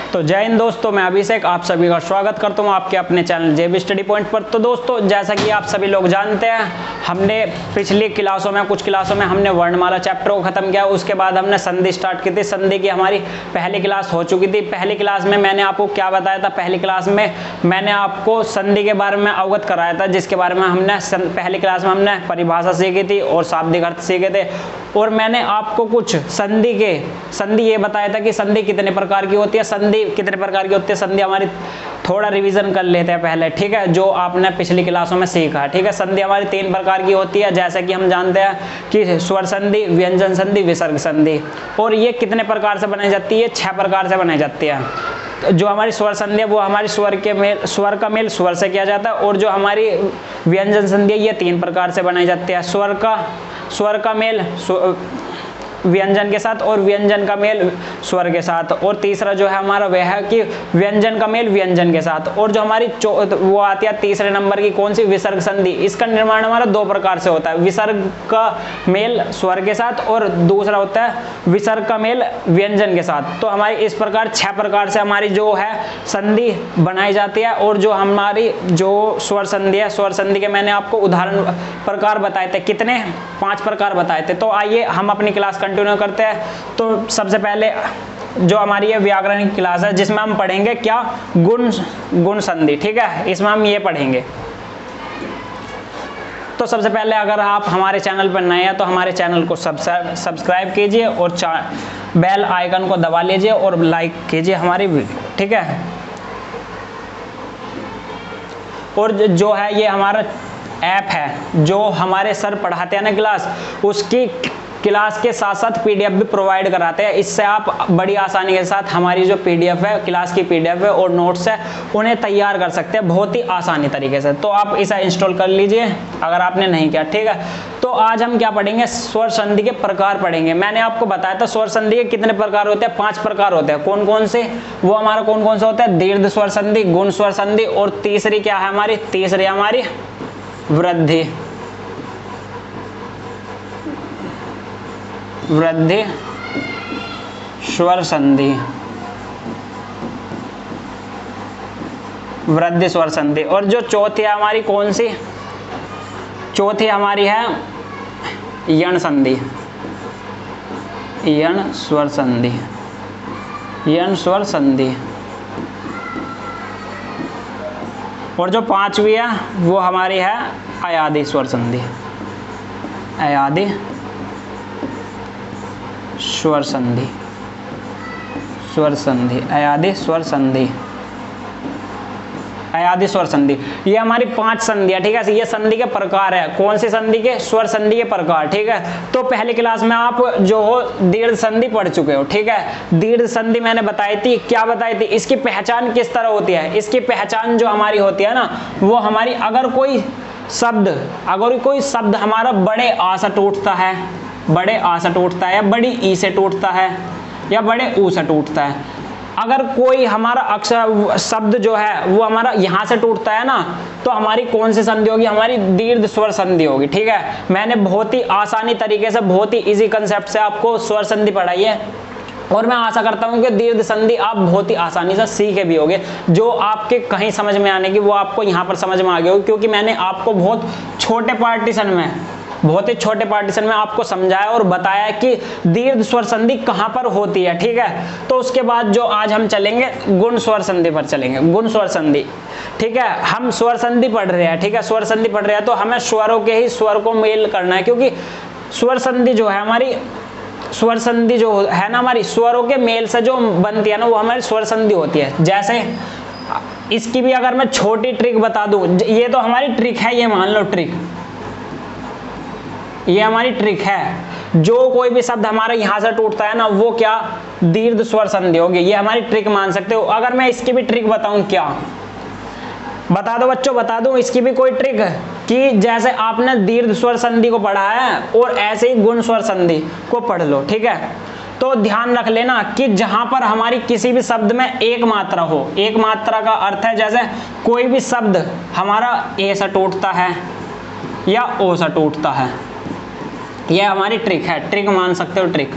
तो जय हिंद दोस्तों, मैं अभिषेक आप सभी का स्वागत करता हूं आपके अपने चैनल जेबी स्टडी पॉइंट पर। तो दोस्तों, जैसा कि आप सभी लोग जानते हैं, हमने पिछली क्लासों में कुछ क्लासों में हमने वर्णमाला चैप्टर को खत्म किया। उसके बाद हमने संधि स्टार्ट की थी। संधि की हमारी पहली क्लास हो चुकी थी। पहली क्लास में मैंने आपको क्या बताया था? पहली क्लास में मैंने आपको संधि के बारे में अवगत कराया था, जिसके बारे में हमने पहली क्लास में हमने परिभाषा सीखी थी और शाब्दिक अर्थ सीखे थे। और मैंने आपको कुछ संधि ये बताया था कि संधि कितने प्रकार की होती है, संधि कितने प्रकार की होती है। संधि हमारी थोड़ा रिवीजन कर लेते हैं पहले, ठीक है, जो आपने पिछली क्लासों में सीखा है, ठीक है। संधि हमारी 3 प्रकार की होती है, जैसे कि हम जानते हैं कि स्वर संधि, व्यंजन संधि, विसर्ग संधि। और ये कितने प्रकार से बनाई जाती है? 6 प्रकार से बनाई जाती है। तो जो हमारी स्वर संधि है वो हमारी स्वर का मेल स्वर से किया जाता है। और जो हमारी व्यंजन संधि है ये 3 प्रकार से बनाई जाती है। स्वर का मेल व्यंजन के साथ और व्यंजन का मेल स्वर के साथ। और तीसरा जो है हमारा वह है कि व्यंजन का मेल व्यंजन के साथ। और जो हमारी वो आती है तीसरे नंबर की, कौन सी? विसर्ग संधि। इसका निर्माण हमारा 2 प्रकार से होता है, विसर्ग का मेल स्वर के साथ और दूसरा होता है विसर्ग का मेल व्यंजन के साथ। तो हमारी इस प्रकार 6 प्रकार से हमारी जो है संधि बनाई जाती है। और जो हमारी जो स्वर संधि है, स्वर संधि के मैंने आपको उदाहरण प्रकार बताए थे। कितने? 5 प्रकार बताए थे। तो आइए हम अपनी क्लास कंटिन्यू करते हैं। तो सबसे पहले जो हमारी ये व्याकरण की क्लास है, जिसमें हम पढ़ेंगे क्या? गुण संधि, ठीक है, इसमें हम ये पढ़ेंगे। तो सबसे पहले अगर आप हमारे चैनल पर नए हैं तो हमारे चैनल को सब्सक्राइब कीजिए और बेल आइकन को दबा लीजिए और लाइक कीजिए हमारी वीडियो, ठीक है। और जो है ये हमारा ऐप है जो हमारे सर पढ़ाते हैं ना क्लास, उसकी क्लास के साथ साथ पीडीएफ भी प्रोवाइड कराते हैं। इससे आप बड़ी आसानी के साथ हमारी जो पीडीएफ है, क्लास की पीडीएफ है और नोट्स है, उन्हें तैयार कर सकते हैं बहुत ही आसानी तरीके से। तो आप इसे इंस्टॉल कर लीजिए अगर आपने नहीं किया, ठीक है। तो आज हम क्या पढ़ेंगे? स्वर संधि के प्रकार पढ़ेंगे। मैंने आपको बताया था स्वर संधि के कितने प्रकार होते हैं? 5 प्रकार होते हैं। कौन कौन से? वो हमारा कौन कौन से होते हैं? दीर्घ स्वर संधि, गुण स्वर संधि, और तीसरी क्या है हमारी? तीसरी हमारी वृद्धि स्वर संधि, वृद्धि स्वर संधि। और जो चौथी है हमारी, कौन सी? चौथी हमारी है यण संधि, यण स्वर संधि, यण स्वर संधि। और जो 5वीं है वो हमारी है अयादि स्वर संधि, अयादि स्वर संधि, स्वर संधि, अयादि स्वर संधि, अयादि स्वर संधि। ये हमारी 5 संधियां, ठीक है। ये संधि के प्रकार है। कौन सी संधि के? स्वर संधि के प्रकार, ठीक है। तो पहली क्लास में आप जो हो दीर्घ संधि पढ़ चुके हो, ठीक है। दीर्घ संधि मैंने बताई थी, क्या बताई थी? इसकी पहचान किस तरह होती है? इसकी पहचान जो हमारी होती है ना, वो हमारी अगर कोई शब्द हमारा बड़े आ से टूटता है, बड़े आ से टूटता है, या बड़ी ई से टूटता है, या बड़े ऊ से टूटता है। अगर कोई हमारा अक्षर शब्द जो है वो हमारा यहाँ से टूटता है ना, तो हमारी कौन सी संधि होगी? हमारी दीर्घ स्वर संधि होगी, ठीक है। मैंने बहुत ही आसानी तरीके से, बहुत ही इजी कंसेप्ट से आपको स्वर संधि पढ़ाई है। और मैं आशा करता हूं कि दीर्घ संधि आप बहुत ही आसानी से सीखे भी होगे। जो आपके कहीं समझ में आने की, वो आपको यहाँ पर समझ में आ गया होगी, क्योंकि मैंने आपको बहुत ही छोटे पार्टीशन में आपको समझाया और बताया कि दीर्घ स्वर संधि कहां पर होती है, ठीक है। तो उसके बाद जो आज हम चलेंगे गुण स्वर संधि पर चलेंगे। गुण स्वर संधि, ठीक है। हम स्वर संधि पढ़ रहे हैं, ठीक है। स्वर संधि पढ़ रहे हैं तो हमें स्वरों के ही स्वर को मेल करना है, क्योंकि स्वर संधि जो है हमारी, स्वर संधि जो है ना हमारी, स्वरों के मेल से जो बनती है ना, वो हमारी स्वर संधि होती है। जैसे इसकी भी अगर मैं छोटी ट्रिक बता दूं, ये तो हमारी ट्रिक है, ये मान लो ट्रिक, ये हमारी ट्रिक है। जो कोई भी शब्द हमारा यहां से टूटता है ना, वो क्या? दीर्घ स्वर संधि होगी। ये हमारी ट्रिक मान सकते हो। अगर मैं इसकी भी ट्रिक बताऊं, क्या बता दो बच्चों? बता दूं इसकी भी कोई ट्रिक है कि जैसे आपने दीर्घ स्वर संधि को पढ़ा है और ऐसे ही गुण स्वर संधि को पढ़ लो, ठीक है। तो ध्यान रख लेना कि जहां पर हमारी किसी भी शब्द में एक मात्रा हो, एक मात्रा का अर्थ है जैसे कोई भी शब्द हमारा ए से टूटता है या ओ से टूटता है, यह हमारी ट्रिक है। ट्रिक मान सकते हो, ट्रिक।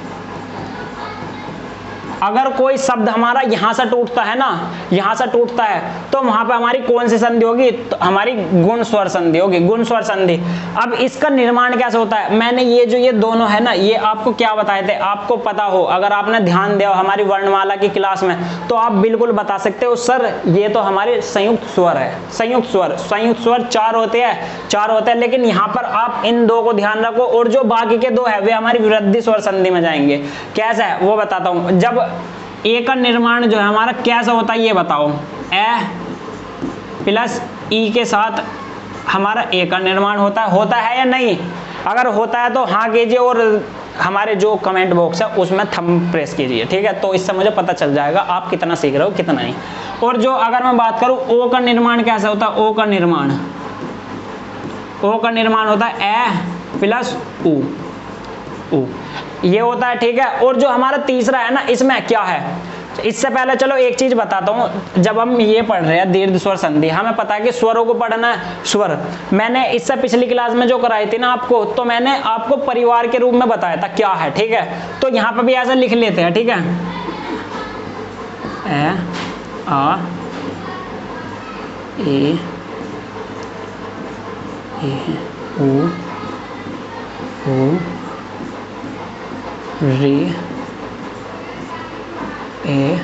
अगर कोई शब्द हमारा यहाँ से टूटता है ना, यहाँ से टूटता है, तो वहां पे हमारी कौन सी संधि होगी? तो हमारी गुण स्वर संधि होगी, गुण स्वर संधि। अब इसका निर्माण कैसे होता है? मैंने ये दोनों है ना, ये आपको क्या बताए थे? आपको पता हो, अगर आपने ध्यान दिया हमारी वर्णमाला की क्लास में, तो आप बिल्कुल बता सकते हो सर ये तो हमारे संयुक्त स्वर है। संयुक्त स्वर चार होते हैं, लेकिन यहाँ पर आप इन दो को ध्यान रखो, और जो बाकी के दो है वे हमारी वृद्धि स्वर संधि में जाएंगे। कैसे है वो बताता हूँ। जब ए का निर्माण जो है हमारा कैसा होता है ये बताओ। ए प्लस ई के साथ हमारा ए का निर्माण होता है या नहीं? अगर होता है तो हाँ कीजिए, और हमारे जो कमेंट बॉक्स है उसमें थंब प्रेस कीजिए, ठीक है? तो इससे मुझे पता चल जाएगा आप कितना सीख रहे हो कितना नहीं। और जो अगर मैं बात करूं ओ का निर्माण कैसा होता है? ओ का निर्माण होता है ए प्लस ऊ, ये होता है, ठीक है? और जो हमारा तीसरा है ना, इसमें क्या है? इससे पहले चलो एक चीज बताता हूँ। जब हम ये पढ़ रहे हैं दीर्घ स्वर संधि, हमें पता है कि स्वरों को पढ़ना है। स्वर मैंने इससे पिछली क्लास में जो कराई थी ना आपको, तो मैंने आपको परिवार के रूप में बताया था क्या है, ठीक है? तो यहाँ पे भी ऐसा लिख लेते हैं, ठीक है? ए आ ए उ रे ए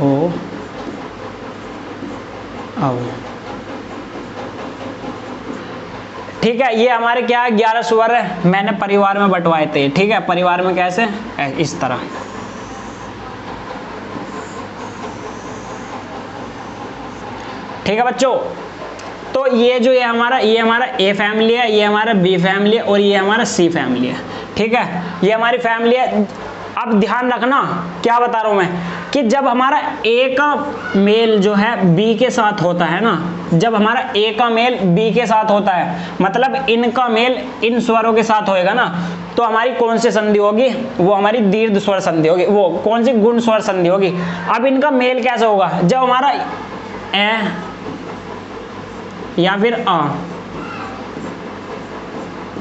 ओ औ। ठीक है, ये हमारे क्या है? 11 स्वर है, मैंने परिवार में बंटवाए थे, ठीक है? परिवार में कैसे? इस तरह। ठीक है बच्चों, तो ये जो ये हमारा ए फैमिली है, ये हमारा बी फैमिली है, और ये हमारा सी फैमिली है, ठीक है? ये हमारी फैमिली है। अब ध्यान रखना क्या बता रहा हूं मैं, कि जब हमारा ए का मेल जो है बी के साथ होता है ना, जब हमारा ए का मेल बी के साथ होता है, मतलब इनका मेल इन स्वरों के साथ होएगा ना, तो हमारी कौन सी संधि होगी? वो हमारी दीर्घ स्वर संधि होगी। वो कौन सी? गुण स्वर संधि होगी। अब इनका मेल कैसे होगा? जब हमारा ए या फिर आ,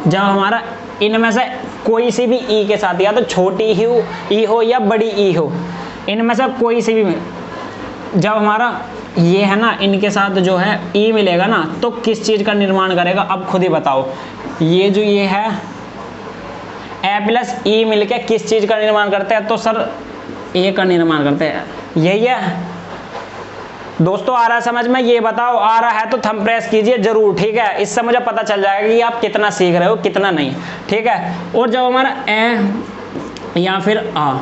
जब हमारा इनमें से कोई सी भी ई के साथ, या तो छोटी ई हो या बड़ी ई हो, इनमें से कोई सी भी, जब हमारा ये है ना इनके साथ जो है ई मिलेगा ना, तो किस चीज का निर्माण करेगा? अब खुद ही बताओ। ये जो ये है ए प्लस ई मिलके किस चीज का निर्माण करते हैं? तो सर ए का निर्माण करते हैं, यही है दोस्तों। आ रहा है समझ में? ये बताओ, आ रहा है तो थंब प्रेस कीजिए जरूर, ठीक है? इससे मुझे पता चल जाएगा कि आप कितना सीख रहे हो कितना नहीं, ठीक है? और जब हमारा ए या फिर आ,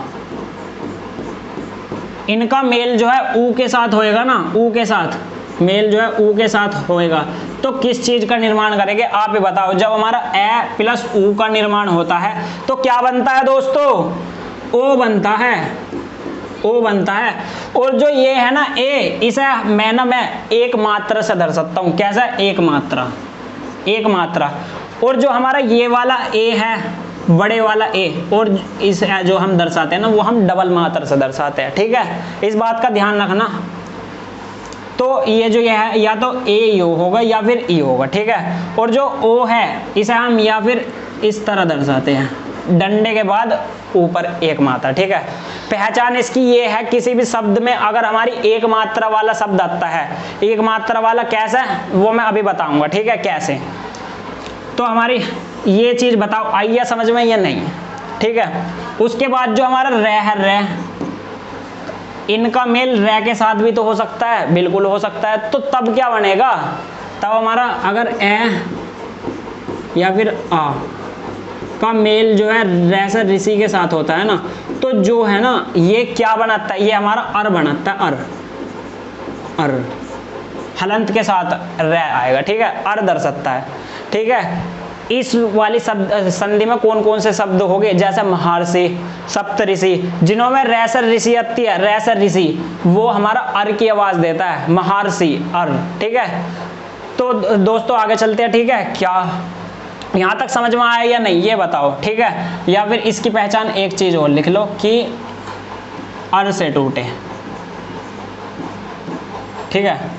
इनका मेल जो है ऊ के साथ होएगा ना, ऊ के साथ मेल जो है ऊ के साथ होएगा, तो किस चीज का निर्माण करेंगे? आप ही बताओ। जब हमारा ए प्लस ऊ का निर्माण होता है तो क्या बनता है दोस्तों? ओ बनता है। और जो ये है ना ए, इसे मैं एक मात्रा से दर्शाता सकता हूं। कैसा? एक मात्रा। और जो हमारा ये वाला ए है, बड़े वाला ए, और इस जो हम दर्शाते हैं ना, वो हम डबल मात्रा से दर्शाते हैं, ठीक है? इस बात का ध्यान रखना। तो ये जो ये है, या तो ए यो होगा या फिर ई होगा, ठीक है? और जो ओ है, इसे हम या फिर इस तरह दर्शाते हैं, डंडे के बाद ऊपर एक मात्रा, ठीक है? पहचान इसकी ये है, किसी भी शब्द में अगर हमारी एक मात्रा वाला शब्द आता है, एक मात्रा वाला कैसा है वो मैं अभी बताऊंगा, ठीक है? कैसे, तो हमारी ये चीज बताओ आई है समझ में या नहीं, ठीक है? उसके बाद जो हमारा रे है, रे, इनका मेल रे के साथ भी तो हो सकता है, बिल्कुल हो सकता है। तो तब क्या बनेगा? तब हमारा अगर ए या फिर आ का मेल जो है रे से ऋषि के साथ होता है ना, तो जो है ना ये क्या बनाता है? ये हमारा अर बनाता है, अर हलंत के साथ रे आएगा, ठीक है? अर दर्शाता है, ठीक है? इस वाली संधि में कौन कौन से शब्द हो गए? जैसे महर्षि, सप्तऋषि, जिन्होंने रे से ऋषि आती है, रे से ऋषि, वो हमारा अर की आवाज देता है, महर्षि, अर, ठीक है? तो दोस्तों आगे चलते हैं, ठीक है? क्या यहां तक समझ में आया या नहीं ये बताओ, ठीक है? या फिर इसकी पहचान एक चीज और लिख लो कि अर से टूटे, ठीक है?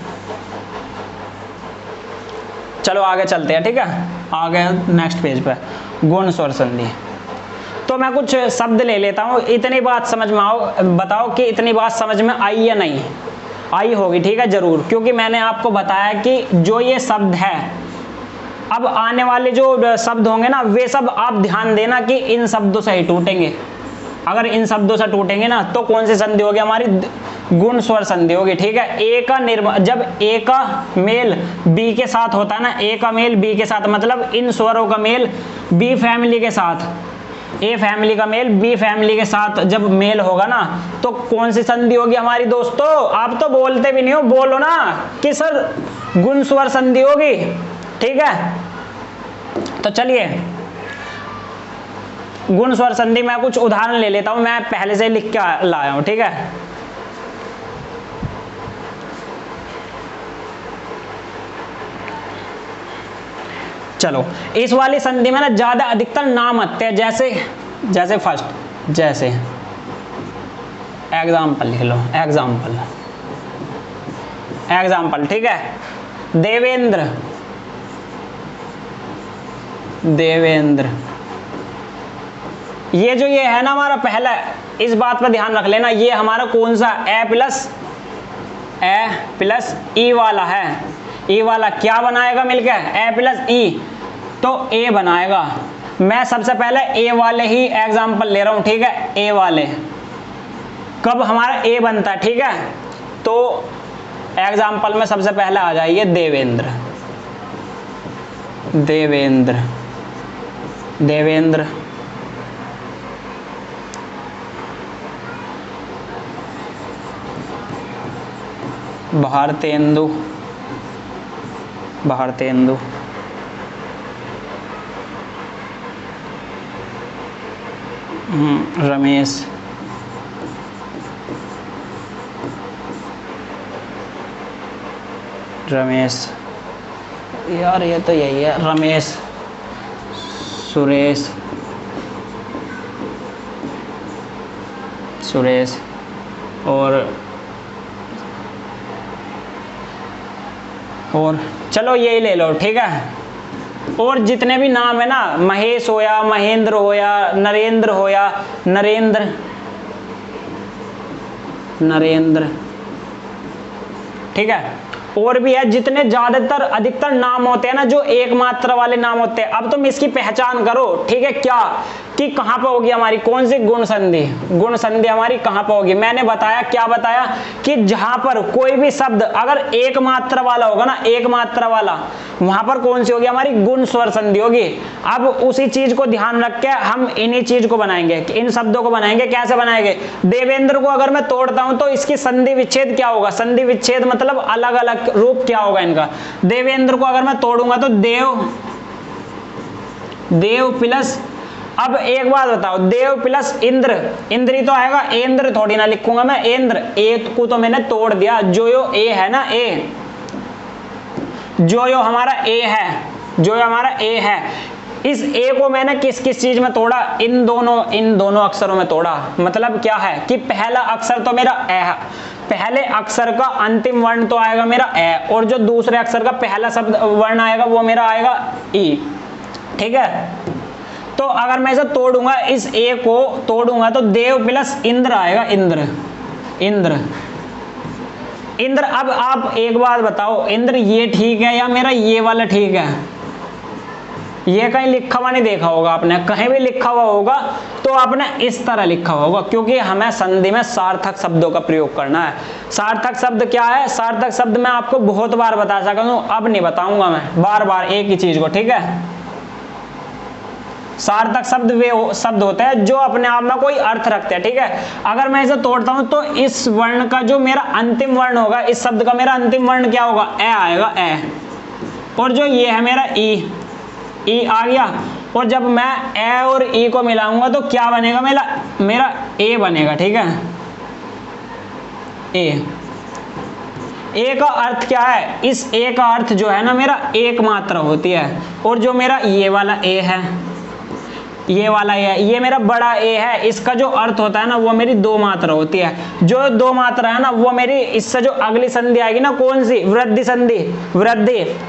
चलो आगे चलते हैं, ठीक है? आगे नेक्स्ट पेज पे गुण स्वर संधि। मैं कुछ शब्द ले लेता हूँ, इतनी बात समझ में बताओ कि इतनी बात समझ में आई या नहीं आई होगी, ठीक है जरूर, क्योंकि मैंने आपको बताया कि जो ये शब्द है, अब आने वाले जो शब्द होंगे ना वे सब आप ध्यान देना कि इन शब्दों से ही टूटेंगे। अगर इन शब्दों से टूटेंगे ना तो कौन सी संधि होगी हमारी, गुण स्वर संधि होगी, ठीक है। ए का जब ए का मेल बी के साथ होता है ना, ए का मेल बी के साथ, मतलब इन स्वरों का मेल बी फैमिली के साथ, ए फैमिली का मेल बी फैमिली के साथ जब मेल होगा ना तो कौन सी संधि होगी हमारी दोस्तों। आप तो बोलते भी नहीं हो, बोलो ना कि सर गुण स्वर संधि होगी, ठीक है। तो चलिए गुण स्वर संधि मैं कुछ उदाहरण ले लेता हूं, मैं पहले से लिख के लाया हूं, ठीक है। चलो इस वाली संधि में ना ज्यादा अधिकतर नाम आते हैं, जैसे फर्स्ट, जैसे एग्जाम्पल लिख लो, एग्जाम्पल, ठीक है। देवेंद्र, ये जो ये है ना हमारा पहला, इस बात पर ध्यान रख लेना, ये हमारा कौन सा ए प्लस ई वाला है। ई वाला क्या बनाएगा मिलकर, ए प्लस ई, तो ए बनाएगा। मैं सबसे पहले ए वाले ही एग्जाम्पल ले रहा हूं, ठीक है। ए वाले कब हमारा ए बनता है, ठीक है। तो एग्जाम्पल में सबसे पहले आ जाइए देवेंद्र, भारतेंदु, रमेश, यार ये तो यही है, रमेश, सुरेश और चलो यही ले लो, ठीक है। और जितने भी नाम है ना, महेश होया, महेंद्र होया, नरेंद्र होया, नरेंद्र, ठीक है। और भी है, जितने ज्यादातर अधिकतर नाम होते हैं ना जो एक मात्रा वाले नाम होते हैं। अब तुम इसकी पहचान करो, ठीक है, क्या कि कहां पे होगी हमारी कौन सी गुण संधि हमारी कहां पे होगी। मैंने बताया, क्या बताया कि जहां पर कोई भी शब्द अगर एक मात्रा वाला होगा ना, एक मात्रा वाला, वहां पर कौन सी होगी हमारी गुण स्वर संधि होगी। अब उसी चीज को ध्यान रख के हम इन्हीं चीज को बनाएंगे, इन शब्दों को बनाएंगे। कैसे बनाएंगे, देवेंद्र को अगर मैं तोड़ता हूं तो इसकी संधि विच्छेद क्या होगा, संधि विच्छेद मतलब अलग अलग रूप क्या होगा इनका। देवेंद्र को अगर मैं तोड़ूंगा तो देव प्लस, अब एक बात बताओ, देव प्लस इंद्र, इंद्री तो आएगा, इंद्र थोड़ी ना लिखूंगा मैं, इंद्र, ए को तो मैंने तोड़ दिया, जो यो ए है ना, ए जो यो हमारा ए है, इस ए को मैंने किस किस चीज में तोड़ा, इन दोनों अक्षरों में तोड़ा। मतलब क्या है कि पहला अक्षर तो मेरा ए है, पहले अक्षर का अंतिम वर्ण तो आएगा मेरा ए, और जो दूसरे अक्षर का पहला शब्द वर्ण आएगा वो मेरा आएगा ई, ठीक है। तो अगर मैं इसे तोड़ूंगा, इस ए को तोड़ूंगा तो देव प्लस इंद्र आएगा, इंद्र। अब आप एक बात बताओ, इंद्र ये ठीक है या मेरा ये वाला ठीक है। ये कहीं लिखा हुआ नहीं देखा होगा आपने, कहीं भी लिखा हुआ होगा तो आपने इस तरह लिखा हुआ होगा, क्योंकि हमें संधि में सार्थक शब्दों का प्रयोग करना है। सार्थक शब्द क्या है, सार्थक शब्द मैं आपको बहुत बार बता सका हूं, अब नहीं बताऊंगा मैं बार बार एक ही चीज को, ठीक है। सार्थक शब्द वे शब्द होते हैं जो अपने आप में कोई अर्थ रखते हैं, ठीक है। अगर मैं इसे तोड़ता हूं तो इस वर्ण का जो मेरा अंतिम वर्ण होगा, इस शब्द का मेरा अंतिम वर्ण क्या होगा, ए आएगा, ए, और जो ये है मेरा ई आ गया। और जब मैं ए और ई को मिलाऊंगा तो क्या बनेगा, मेरा ए बनेगा, ठीक है। ए का अर्थ क्या है, इस ए का अर्थ जो है ना मेरा एक मात्रा होती है, और जो मेरा ये वाला ए है, ये मेरा बड़ा ए है, इसका जो अर्थ होता है ना वो मेरी दो मात्रा होती है। जो दो मात्रा है ना वो मेरी, इससे जो अगली संधि आएगी ना, कौन सी, वृद्धि संधि,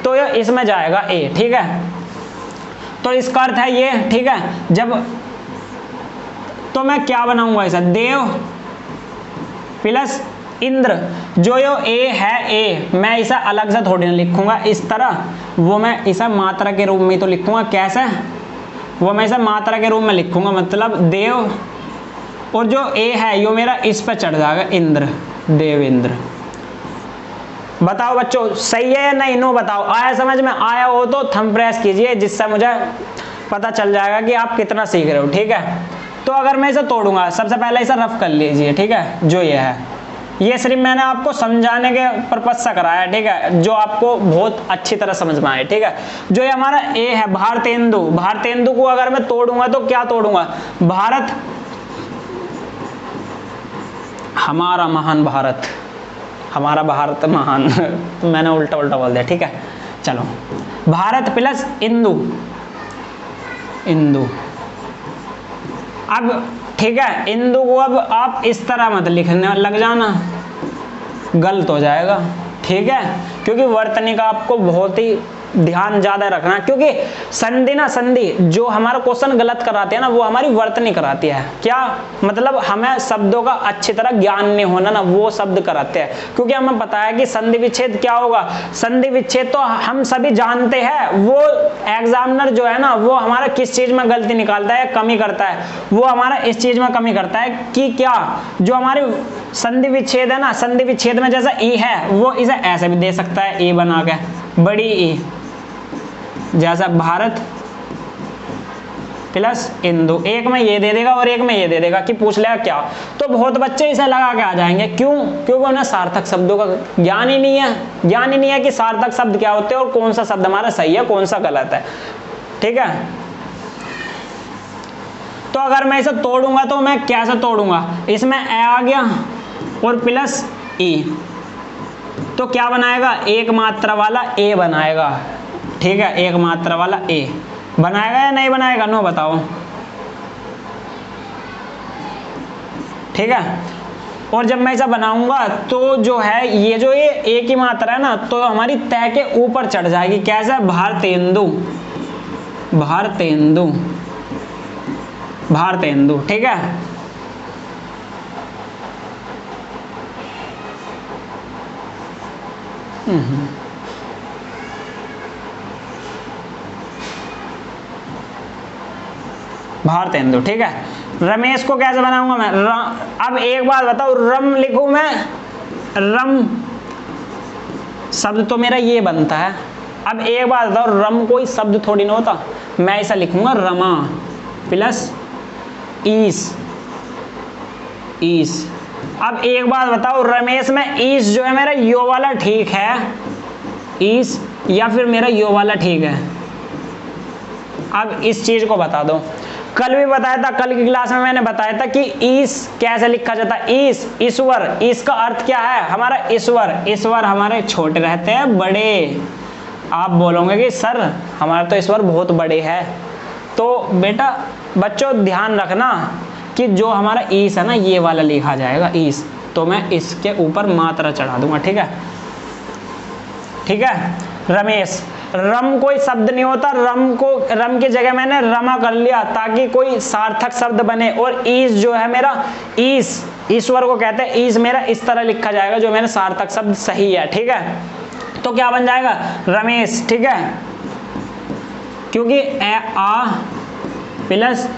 तो ये इसमें जाएगा ए, ठीक है। तो इसका अर्थ है ये, ठीक है। जब तो मैं क्या बनाऊंगा ऐसा, देव प्लस इंद्र। जो यो ए है ए, मैं इसे अलग से थोड़ी ना लिखूंगा इस तरह, वो मैं इसे मात्रा के रूप में तो लिखूंगा। कैसे, वो मैं इसे मात्रा के रूप में लिखूंगा, मतलब देव, और जो ए है यो मेरा इस पर चढ़ जाएगा, इंद्र, देवेंद्र। बताओ बच्चों सही है या नहीं, नो बताओ। आया समझ में, आया हो तो थंब प्रेस कीजिए, जिससे मुझे पता चल जाएगा कि आप कितना सीख रहे हो। ठीक है, तो अगर मैं इसे तोड़ूंगा, सबसे पहले इसे रफ कर लीजिए। ठीक है, जो ये है, ये सिर्फ मैंने आपको समझाने के पर्पज से कराया। ठीक है, जो आपको बहुत अच्छी तरह समझ में आए। ठीक है, जो ये हमारा ए है, भारतेंदु, भारतेंदु को अगर मैं तोड़ूंगा तो क्या तोड़ूंगा, भारत, हमारा महान भारत, हमारा भारत महान मैंने उल्टा उल्टा बोल दिया। ठीक है, चलो, भारत प्लस इंदु, इंदु। अब ठीक है, इंदु को अब आप इस तरह मत लिखने लग जाना, गलत हो जाएगा। ठीक है, क्योंकि वर्तनी का आपको बहुत ही ध्यान ज्यादा रखना, क्योंकि संधि ना, संधि जो हमारा क्वेश्चन गलत कराते हैं ना, वो हमारी वर्तनी कराती है। क्या मतलब, हमें शब्दों का अच्छी तरह ज्ञान नहीं होना ना, वो शब्द कराते हैं। क्योंकि हमें पता है कि संधि विच्छेद क्या होगा, संधि विच्छेद तो हम सभी जानते हैं। वो एग्जामिनर जो है ना, वो हमारा किस चीज में गलती निकालता है, कमी करता है, वो हमारा इस चीज में कमी करता है कि क्या, जो हमारे संधि विच्छेद है ना, संधि विच्छेद में जैसा ई है, वो इसे ऐसे भी दे सकता है, ए बना के, बड़ी ई, जैसा भारत प्लस इंदु, एक में ये दे देगा और एक में ये दे देगा कि पूछ लेगा क्या। तो बहुत बच्चे इसे लगा के आ जाएंगे, क्यों, क्योंकि उन्हें सार्थक शब्दों का ज्ञान ही नहीं है, ज्ञान ही नहीं है कि सार्थक शब्द क्या होते हैं और कौन सा शब्द हमारा सही है, कौन सा गलत है। ठीक है, तो अगर मैं इसे तोड़ूंगा तो मैं कैसे तोड़ूंगा, इसमें ए आ गया और प्लस ई, तो क्या बनाएगा, एक मात्रा वाला ए बनाएगा। ठीक है, एक मात्रा वाला ए बनाएगा या नहीं बनाएगा, नो बताओ। ठीक है, और जब मैं ऐसा बनाऊंगा तो जो है ये जो ये ए की मात्रा है ना, तो हमारी तय के ऊपर चढ़ जाएगी। कैसे, भारतेंदु, भारतेंदु, भारतेंदु। ठीक है, भारतेंदु। ठीक है, रमेश को कैसे बनाऊंगा मैं, अब एक बात बताओ, रम लिखूं मैं, रम शब्द तो मेरा ये बनता है। अब एक बात बताओ, रम कोई शब्द थोड़ी ना होता, मैं ऐसा लिखूंगा, रमा प्लस ईस, ईस। अब एक बात बताओ, रमेश में ईस जो है मेरा यो वाला ठीक है, ईस, या फिर मेरा यो वाला ठीक है। अब इस चीज को बता दो, कल भी बताया था, कल की क्लास में मैंने बताया था कि ईस कैसे लिखा जाता है, ईस, ईश्वर, ईस का अर्थ क्या है हमारा, ईश्वर, ईश्वर हमारे छोटे रहते हैं, बड़े। आप बोलोगे कि सर हमारा तो ईश्वर बहुत बड़े है, तो बेटा बच्चों ध्यान रखना कि जो हमारा ईस है ना, ये वाला लिखा जाएगा ईस, तो मैं इसके ऊपर मात्रा चढ़ा दूंगा। ठीक है, ठीक है, रमेश, रम कोई शब्द नहीं होता, रम को, रम की जगह मैंने रमा कर लिया ताकि कोई सार्थक शब्द बने। और ईस जो है मेरा, ईस, ईश्वर को कहते हैं, ईस मेरा इस तरह लिखा जाएगा जो मेरा सार्थक शब्द सही है। ठीक है, तो क्या बन जाएगा, रमेश। ठीक है, क्योंकि ए आ प्लस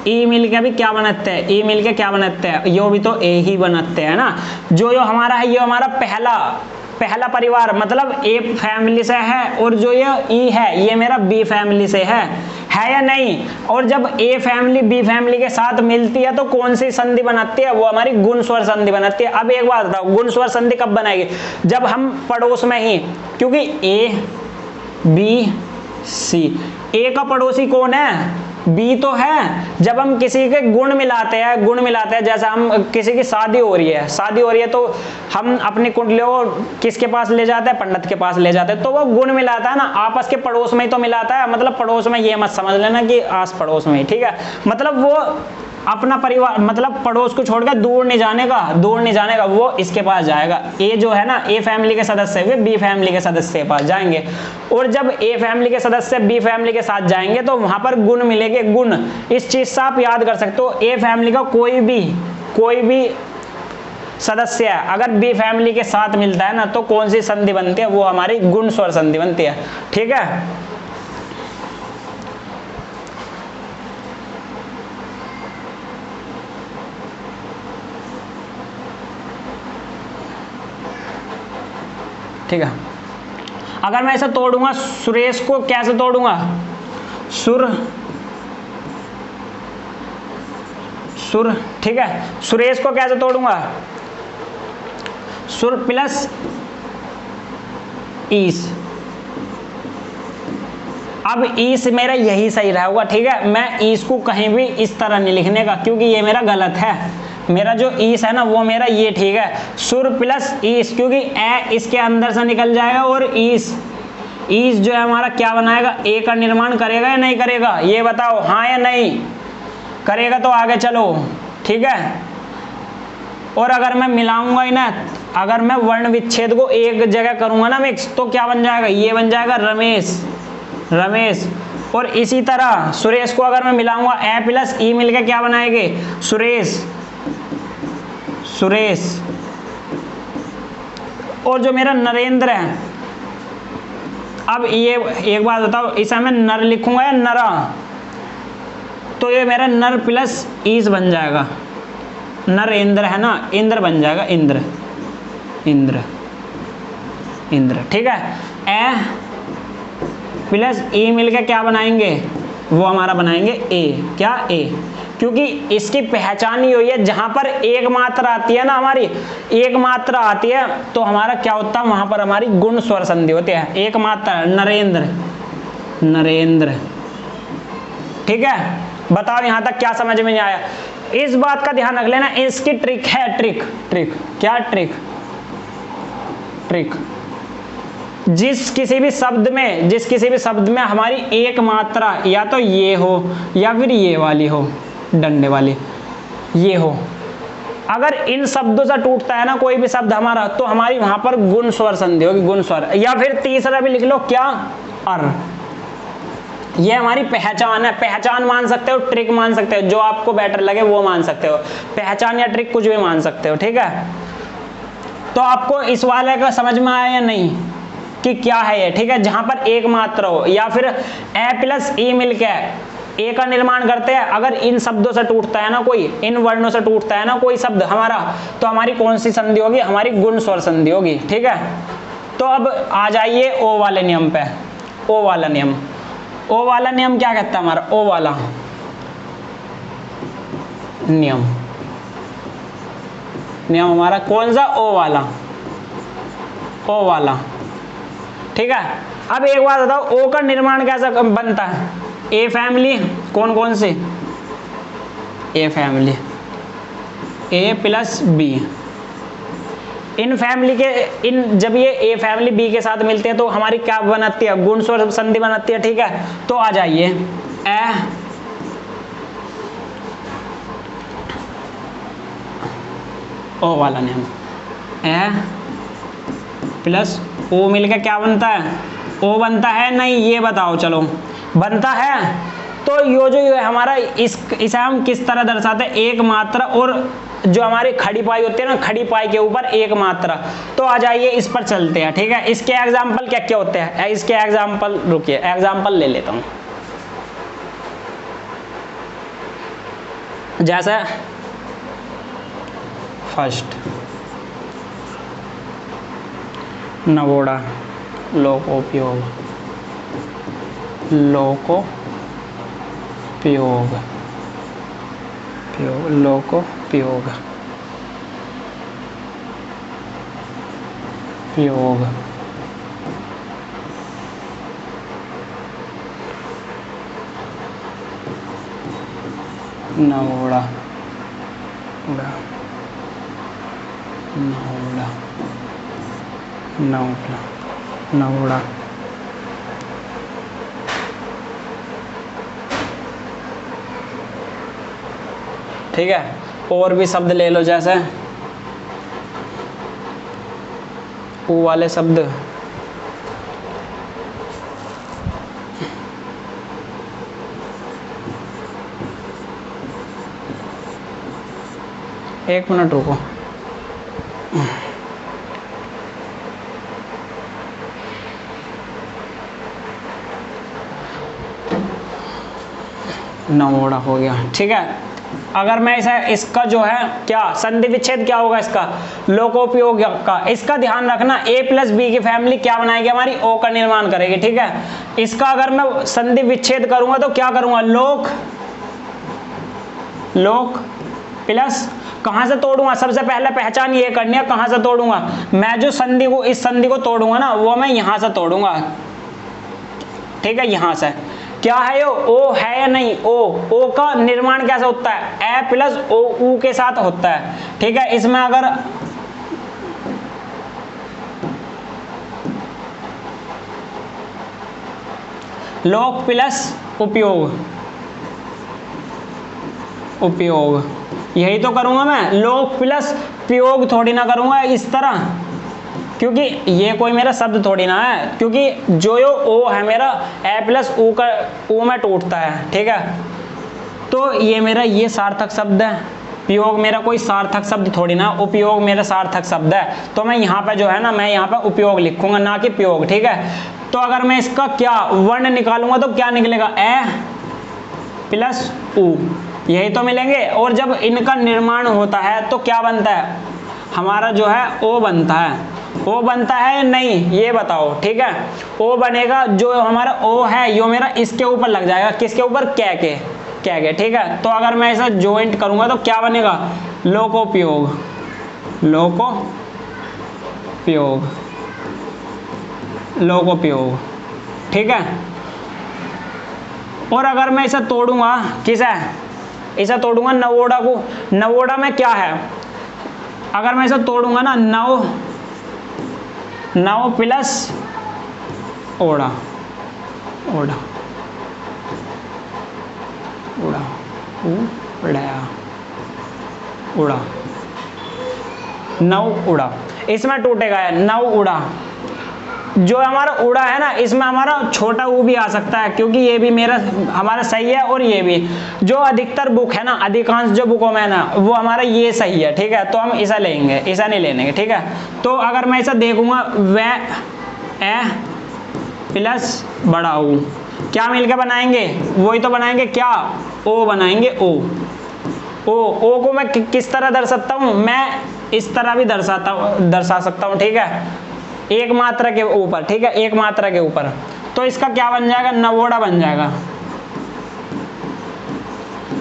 ई मिलके भी क्या बनाते हैं, ई मिलके क्या बनाते हैं, यो भी तो ए ही बनाते हैं ना। जो यो हमारा है, ये हमारा पहला परिवार, मतलब ए फैमिली से है, और जो ये ई है ये मेरा बी फैमिली से है या नहीं। और जब ए फैमिली बी फैमिली के साथ मिलती है तो कौन सी संधि बनाती है, वो हमारी गुण स्वर संधि बनाती है। अब एक बात बताओ, गुण स्वर संधि कब बनाएगी, जब हम पड़ोस में ही, क्योंकि ए बी सी, ए का पड़ोसी कौन है, बी तो है। जब हम किसी के गुण मिलाते हैं, गुण मिलाते हैं, जैसा हम किसी की शादी हो रही है, शादी हो रही है, तो हम अपनी कुंडलियों को किसके पास ले जाते हैं, पंडित के पास ले जाते हैं, तो वो गुण मिलाता है ना, आपस के पड़ोस में ही तो मिलाता है। मतलब पड़ोस में ये मत समझ लेना कि आस पड़ोस में ही, ठीक है, मतलब वो अपना परिवार मतलब पड़ोस को छोड़कर दूर नहीं जाने का, दूर नहीं जाने का, वो इसके पास जाएगा। ए जो है ना, ए फैमिली के सदस्य वे बी फैमिली के सदस्य के पास जाएंगे, और जब ए फैमिली के सदस्य बी फैमिली के साथ जाएंगे तो वहां पर गुण मिलेंगे, गुण। इस चीज से आप याद कर सकते हो, ए फैमिली का कोई भी सदस्य है अगर बी फैमिली के साथ मिलता है ना तो कौन सी संधि बनती है, वो हमारी गुण स्वर संधि बनती है। ठीक है, ठीक है। अगर मैं इसे तोड़ूंगा, सुरेश को कैसे तोड़ूंगा, सुर, ठीक है, सुरेश को कैसे तोड़ूंगा, सुर प्लस ईस। अब ईस मेरा यही सही रहेगा, ठीक है। मैं ईस को कहीं भी इस तरह नहीं लिखने का क्योंकि ये मेरा गलत है, मेरा जो ईस है ना वो मेरा ये ठीक है, सुर प्लस ईस, क्योंकि ए इसके अंदर से निकल जाएगा और ईस जो है हमारा क्या बनाएगा, ए का निर्माण करेगा या नहीं करेगा, ये बताओ, हाँ या नहीं करेगा, तो आगे चलो। ठीक है, और अगर मैं मिलाऊंगा ही ना, अगर मैं वर्ण विच्छेद को एक जगह करूंगा ना मिक्स, तो क्या बन जाएगा, ये बन जाएगा रमेश। और इसी तरह सुरेश को अगर मैं मिलाऊंगा, ए प्लस ई मिलकर क्या बनाएंगे, सुरेश। और जो मेरा नरेंद्र है, अब ये एक बात बताओ, इसे मैं नर लिखूंगा या नरा, तो ये मेरा नर प्लस ईस बन जाएगा, नरेंद्र है ना, इंद्र बन जाएगा, इंद्र। ठीक है, ए प्लस ई मिलकर क्या बनाएंगे, वो हमारा बनाएंगे ए, क्या ए, क्योंकि इसकी पहचान ही हुई है, जहां पर एक मात्रा आती है ना, हमारी एक मात्रा आती है तो हमारा क्या होता है, वहां पर हमारी गुण स्वर संधि होती है। एक मात्रा, नरेंद्र। ठीक है, बताओ यहां तक क्या समझ में नहीं आया। इस बात का ध्यान रख लेना, इसकी ट्रिक है, ट्रिक क्या, ट्रिक जिस किसी भी शब्द में हमारी एक मात्रा या तो ये हो या फिर ये वाली हो, डंडे वाली ये हो, अगर इन शब्दों से टूटता है ना कोई भी शब्द हमारा, तो हमारी वहां पर गुण स्वर संधि होगी, गुण स्वर। या फिर तीसरा भी लिख लो, क्या, अर। ये हमारी पहचान है, पहचान मान सकते हो, ट्रिक मान सकते हो, जो आपको बेटर लगे वो मान सकते हो, पहचान या ट्रिक कुछ भी मान सकते हो। ठीक है, तो आपको इस वाले का समझ में आया या नहीं कि क्या है ये। ठीक है, जहां पर एक मात्रा हो या फिर ए प्लस ई मिलकर ए का निर्माण करते हैं, अगर इन शब्दों से टूटता है ना कोई, इन वर्णों से टूटता है ना कोई शब्द हमारा, तो हमारी कौन सी संधि होगी, हमारी गुण स्वर संधि होगी। ठीक है, तो अब आ जाइए ओ वाले नियम पे। ओ वाला नियम क्या कहता है हमारा, ओ वाला नियम हमारा कौन सा, ओ वाला। ठीक है, अब एक बात बताओ, ओ का निर्माण कैसा बनता है, ए फैमिली, कौन से, A family, A plus B, इन फैमिली के जब ये ए फैमिली बी के साथ मिलते हैं तो हमारी क्या बनाती है, गुण स्वर संधि बनाती है। ठीक है, तो आ जाइए, ए ओ वाला नियम, ए प्लस ओ मिलकर क्या बनता है, ओ बनता है नहीं, ये बताओ, चलो बनता है। तो ये जो हमारा इसे हम किस तरह दर्शाते हैं, एक मात्रा, और जो हमारी खड़ी पाई होती है ना, खड़ी पाई के ऊपर एक मात्रा। तो आ जाइए इस पर चलते हैं। ठीक है, इसके एग्जाम्पल क्या क्या होते हैं, इसके एग्जाम्पल, रुकिए एग्जाम्पल ले लेता हूं। जैसे फर्स्ट, नवोड़ा, लोकोपयोग, लोकोपयोग, नवोड़ा, ठीक है। और भी शब्द ले लो, जैसे ऊ वाले शब्द, एक मिनट रुको। नवोड़ा हो गया, ठीक है। अगर मैं इसका जो है क्या संधि विच्छेद क्या होगा, इसका लोकोपयोग का, इसका ध्यान रखना। ए प्लस बी की फैमिली क्या बनाएगी, हमारी ओ का निर्माण करेगी, ठीक है। इसका अगर मैं संधि विच्छेद करूंगा तो क्या करूंगा, लोक प्लस, कहां से तोड़ूंगा, सबसे पहले पहचान ये करनी है, कहां से तोड़ूंगा। मैं जो संधि को, इस संधि को तोड़ूंगा ना, वो मैं यहां से तोड़ूंगा, ठीक है। यहां से क्या है, ये ओ है या नहीं, ओ का निर्माण कैसे होता है, ए प्लस ओ ऊ के साथ होता है, ठीक है। इसमें अगर लोक प्लस उपयोग, यही तो करूंगा मैं। लोक प्लस प्रयोग थोड़ी ना करूंगा इस तरह, क्योंकि ये कोई मेरा शब्द थोड़ी ना है, क्योंकि जो ओ है मेरा ए प्लस ऊ का ऊ में टूटता है, ठीक है। तो ये मेरा ये सार्थक शब्द है, प्रयोग मेरा कोई सार्थक शब्द थोड़ी ना, उपयोग मेरा सार्थक शब्द है। तो मैं यहाँ पे जो है ना, मैं यहाँ पे उपयोग लिखूंगा, ना कि प्रयोग, ठीक है। तो अगर मैं इसका क्या वर्ण निकालूंगा तो क्या निकलेगा, ए प्लस ऊ, यही तो मिलेंगे। और जब इनका निर्माण होता है तो क्या बनता है, हमारा जो है ओ बनता है। ओ बनता है नहीं, ये बताओ, ठीक है। ओ बनेगा, जो हमारा ओ है यो मेरा इसके ऊपर लग जाएगा, किसके ऊपर, कै के, ठीक है। तो अगर मैं इसे ज्वाइंट करूंगा तो क्या बनेगा, लोकोपयोग, ठीक है। और अगर मैं इसे तोड़ूंगा, किसे, इसे तोड़ूंगा नवोड़ा को। नवोड़ा में क्या है, अगर मैं इसे तोड़ूंगा ना, नव प्लस ओड़ा, उड़ा, नव उड़ा, इसमें टूटेगा नव उड़ा। जो हमारा उड़ा है ना, इसमें हमारा छोटा ऊ भी आ सकता है, क्योंकि ये भी मेरा हमारा सही है। और ये भी जो अधिकतर बुक है ना, अधिकांश जो बुकों में है ना, वो हमारा ये सही है, ठीक है। तो हम इसे लेंगे, इसे नहीं लेंगे, ठीक है। तो अगर मैं इसे देखूंगा, वह ए प्लस बड़ा ऊ क्या मिलकर बनाएंगे, वही तो बनाएंगे, क्या ओ बनाएंगे, ओ को मैं किस तरह दर्शा सकता हूँ, मैं इस तरह भी दर्शा सकता हूँ, ठीक है। एक मात्रा के ऊपर, ठीक है, एक मात्रा के ऊपर। तो इसका क्या बन जाएगा, नवोड़ा बन जाएगा।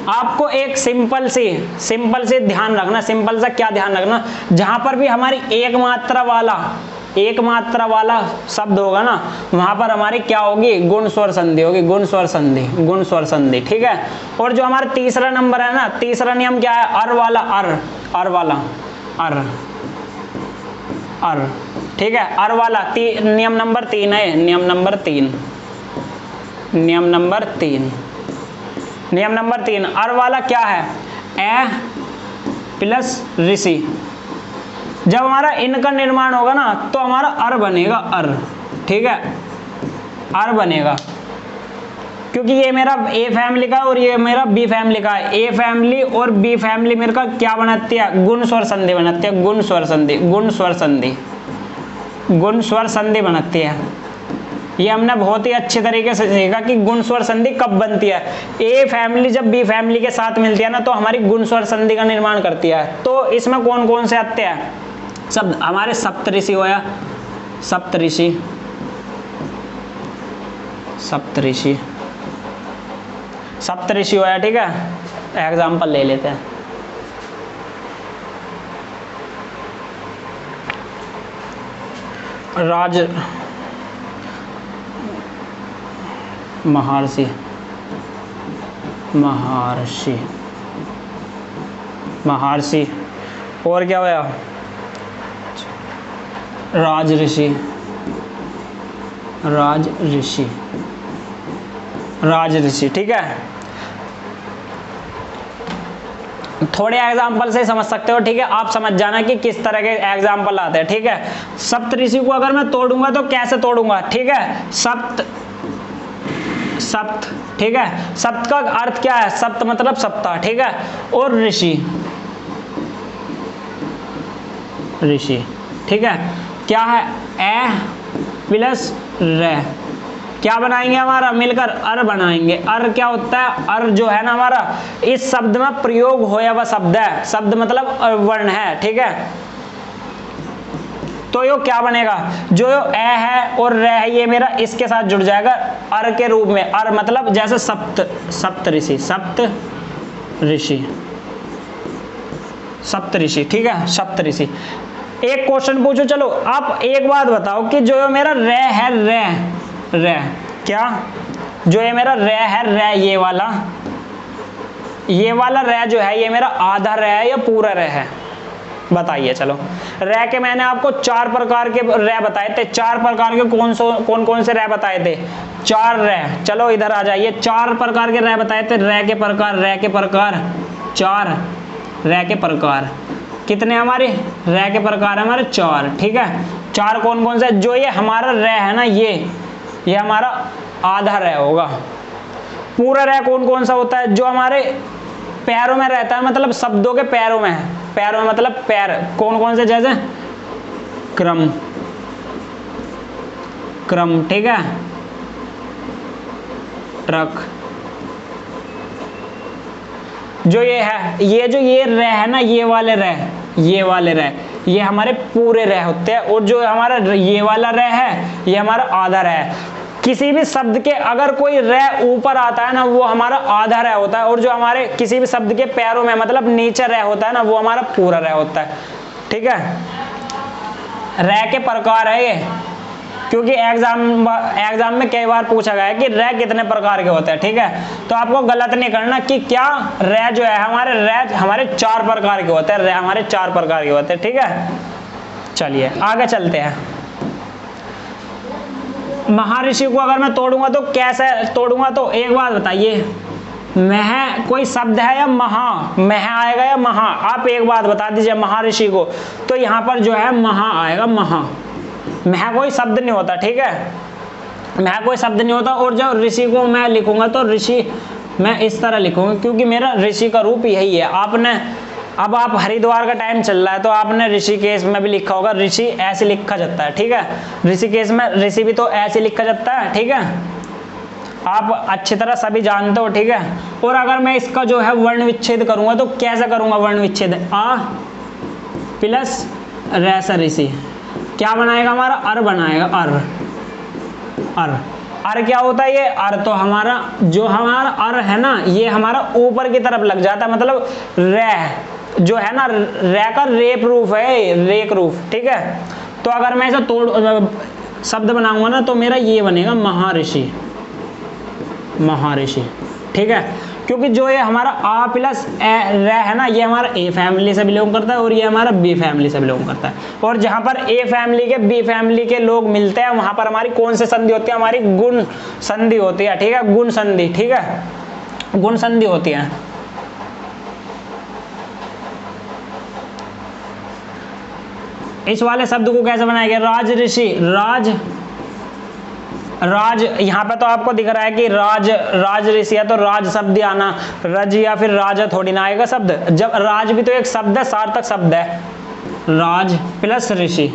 आपको एक सिंपल से ध्यान रखना, सिंपल सा क्या ध्यान रखना, जहां पर भी हमारी एक मात्रा वाला शब्द होगा ना, वहां पर हमारी क्या होगी, गुण स्वर संधि होगी, गुण स्वर संधि, ठीक है। और जो हमारा तीसरा नंबर है ना, तीसरा नियम क्या है, अर वाला, ठीक है। अर वाला नियम नंबर 3 है, नियम नंबर 3 अर वाला क्या है, ए प्लस ऋषि। जब हमारा इनका निर्माण होगा ना, तो हमारा अर बनेगा, ठीक है, अर बनेगा, क्योंकि ये मेरा ए फैमिली का और ये मेरा बी फैमिली का है। ए फैमिली और बी फैमिली मेरे का क्या बनाती है, गुण स्वर संधि बनाती है, गुण स्वर संधि बनाती है। ये हमने बहुत ही अच्छे तरीके से सीखा कि गुण स्वर संधि कब बनती है। ए फैमिली जब बी फैमिली के साथ मिलती है ना, तो हमारी गुण स्वर संधि का निर्माण करती है। तो इसमें कौन कौन से आते हैं शब्द, हमारे सप्तऋषि होया, सप्तऋषि होया, ठीक है। एग्जाम्पल ले लेते हैं, महर्षि, और क्या होया, राजऋषि, ठीक है। थोड़े एग्जाम्पल से समझ सकते हो, ठीक है। आप समझ जाना कि किस तरह के एग्जाम्पल आते हैं, ठीक है। सप्तऋषि को अगर मैं तोड़ूंगा तो कैसे तोड़ूंगा, ठीक है। सप्त, ठीक है। सप्त का अर्थ क्या है, सप्त मतलब सप्ताह, ठीक है। और ऋषि, ठीक है। क्या है, ए प्लस रे, क्या बनाएंगे हमारा मिलकर, अर बनाएंगे। अर क्या होता है, अर जो है ना हमारा इस शब्द में प्रयोग होया हुआ शब्द है, शब्द मतलब वर्ण है, ठीक है। तो यो क्या बनेगा, जो ए है और रे है ये मेरा इसके साथ जुड़ जाएगा अर के रूप में। अर मतलब जैसे सप्तऋषि, ठीक है, सप्तऋषि। एक क्वेश्चन पूछो, चलो आप एक बात बताओ कि जो मेरा रे है, रे क्या, जो ये मेरा रे है, रे ये वाला रे जो है ये मेरा आधा रे है या पूरा रे है, बताइए। चलो रे के मैंने आपको 4 प्रकार के रे बताए थे, 4 प्रकार के कौन कौन से रे बताए थे, 4 रे। चलो इधर आ जाइए, 4 प्रकार के रे बताए थे। रे के प्रकार 4, रे के प्रकार कितने हमारे, रे के प्रकार हमारे 4, ठीक है। 4 कौन कौन से, जो ये हमारा रे है ना ये हमारा आधा रे होगा। पूरा रे कौन कौन सा होता है, जो हमारे पैरों में रहता है, मतलब शब्दों के पैरों में है, पैरों में मतलब पैर कौन कौन से, जैसे क्रम, ठीक है। ट्रक, जो ये है, ये रे है ना, ये वाले रे ये हमारे पूरे रे होते हैं। और जो हमारा ये वाला रे है ये हमारा आधा रे है। किसी भी शब्द के अगर कोई रे ऊपर आता है ना वो हमारा आधा रे होता है, और जो हमारे किसी भी शब्द के पैरों में मतलब नीचे रे होता है ना वो हमारा पूरा रे होता है, ठीक है। रे के प्रकार है ये, क्योंकि एग्जाम में कई बार पूछा गया है कि रे कितने प्रकार के होते हैं, ठीक है। तो आपको गलत नहीं करना कि क्या रे जो है हमारे 4 प्रकार के होते हैं, रे हमारे 4 प्रकार के होते हैं, ठीक है। चलिए आगे चलते हैं। महर्षि को अगर मैं तोड़ूंगा तो कैसे तोड़ूंगा, तो एक बात बताइए, मह कोई शब्द है या मह आएगा या महा, आप एक बात बता दीजिए महर्षि को। तो यहाँ पर जो है महा आएगा, मह कोई शब्द नहीं होता, ठीक है। मह कोई शब्द नहीं होता। और जब ऋषि को मैं लिखूंगा तो ऋषि मैं इस तरह लिखूंगा, क्योंकि मेरा ऋषि का रूप यही है। अब आप हरिद्वार का टाइम चल रहा है तो आपने ऋषिकेश में भी लिखा होगा, ऋषि ऐसे लिखा जाता है, ठीक है। ऋषिकेश में ऋषि भी तो ऐसे लिखा जाता है, ठीक है। आप अच्छी तरह सभी जानते हो, ठीक है। और अगर मैं इसका जो है वर्ण विच्छेद करूंगा तो कैसे करूंगा वर्ण विच्छेद, आ प्लस रैसा ऋषि क्या बनाएगा हमारा, अर बनाएगा, अर क्या होता है, ये अर तो हमारा जो हमारा अर है ना ये हमारा ऊपर की तरफ लग जाता है, मतलब रे जो है ना रे का रेप रूप है, रेक रूप, ठीक है। तो अगर मैं इसे शब्द बनाऊंगा ना तो मेरा ये बनेगा महर्षि, ठीक है। क्योंकि जो ये हमारा आ प्लस रे है ना ये हमारा ए फैमिली से बिलोंग करता है और ये हमारा बी फैमिली से बिलोंग करता है। और जहां पर ए फैमिली के बी फैमिली के लोग मिलते हैं वहां पर हमारी कौन सी संधि होती है, हमारी गुण संधि होती है, ठीक है। गुण संधि, ठीक है, गुण संधि होती है। इस वाले शब्द को कैसे बनाएंगे, राज ऋषि, राज यहाँ पे तो आपको दिख रहा है कि राज ऋषि है तो राज शब्द आना, रज या फिर राज थोड़ी ना आएगा शब्द। जब राज भी तो एक शब्द है, सार्थक शब्द है, राज प्लस ऋषि,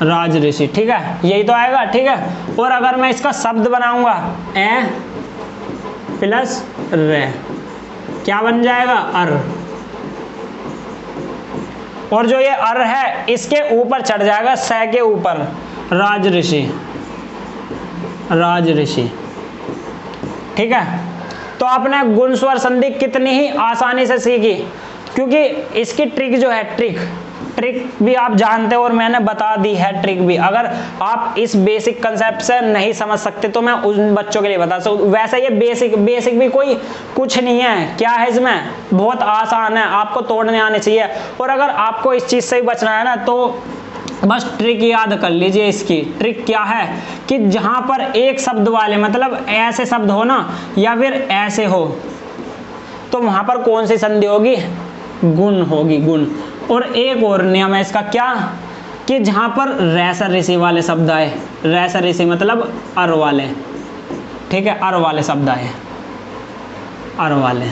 राज ऋषि, ठीक है, यही तो आएगा, ठीक है। और अगर मैं इसका शब्द बनाऊंगा ए प्लस रे क्या बन जाएगा, अर। और जो ये अर है इसके ऊपर चढ़ जाएगा स के ऊपर, राज ऋषि, ठीक है। तो आपने गुण स्वर संधि कितनी ही आसानी से सीखी, क्योंकि इसकी ट्रिक जो है, ट्रिक भी आप जानते हो और मैंने बता दी है ट्रिक भी। अगर आप इस बेसिक कंसेप्ट से नहीं समझ सकते तो मैं उन बच्चों के लिए बता सकूं। वैसे ये बेसिक भी कोई कुछ नहीं है, क्या है इसमें, बहुत आसान है, आपको तोड़ने आने चाहिए। और अगर आपको इस चीज से भी बचना है ना तो बस ट्रिक याद कर लीजिए। इसकी ट्रिक क्या है कि जहां पर एक शब्द वाले मतलब ऐसे शब्द हो ना या फिर ऐसे हो तो वहां पर कौन सी संधि होगी, गुण होगी, गुण। और एक और नियम है इसका, क्या कि जहां पर रैसर ऋषि वाले शब्द आए, रैसर ऋषि मतलब अर वाले, ठीक है, अर वाले शब्द आए, अर वाले।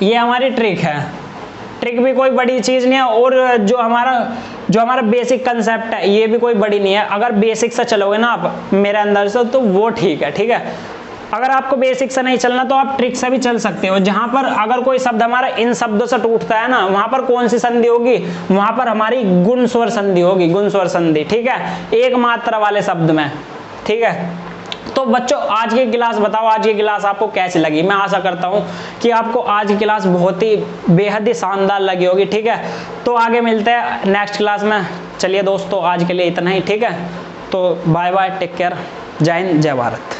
ये हमारी ट्रिक है। ट्रिक भी कोई बड़ी चीज नहीं है और जो हमारा बेसिक कंसेप्ट है ये भी कोई बड़ी नहीं है। अगर बेसिक से चलोगे ना आप मेरे अंदर से तो वो ठीक है, ठीक है। अगर आपको बेसिक से नहीं चलना तो आप ट्रिक से भी चल सकते हो। जहां पर अगर कोई शब्द हमारा इन शब्दों से टूटता है ना, वहां पर कौन सी संधि होगी, वहां पर हमारी गुण स्वर संधि होगी, गुण स्वर संधि, ठीक है, एक मात्रा वाले शब्द में, ठीक है। तो बच्चों आज की क्लास बताओ, आज की क्लास आपको कैसी लगी। मैं आशा करता हूं कि आपको आज की क्लास बहुत ही बेहद ही शानदार लगी होगी, ठीक है। तो आगे मिलते हैं नेक्स्ट क्लास में। चलिए दोस्तों आज के लिए इतना ही, ठीक है। तो बाय बाय, टेक केयर, जय हिंद, जय भारत।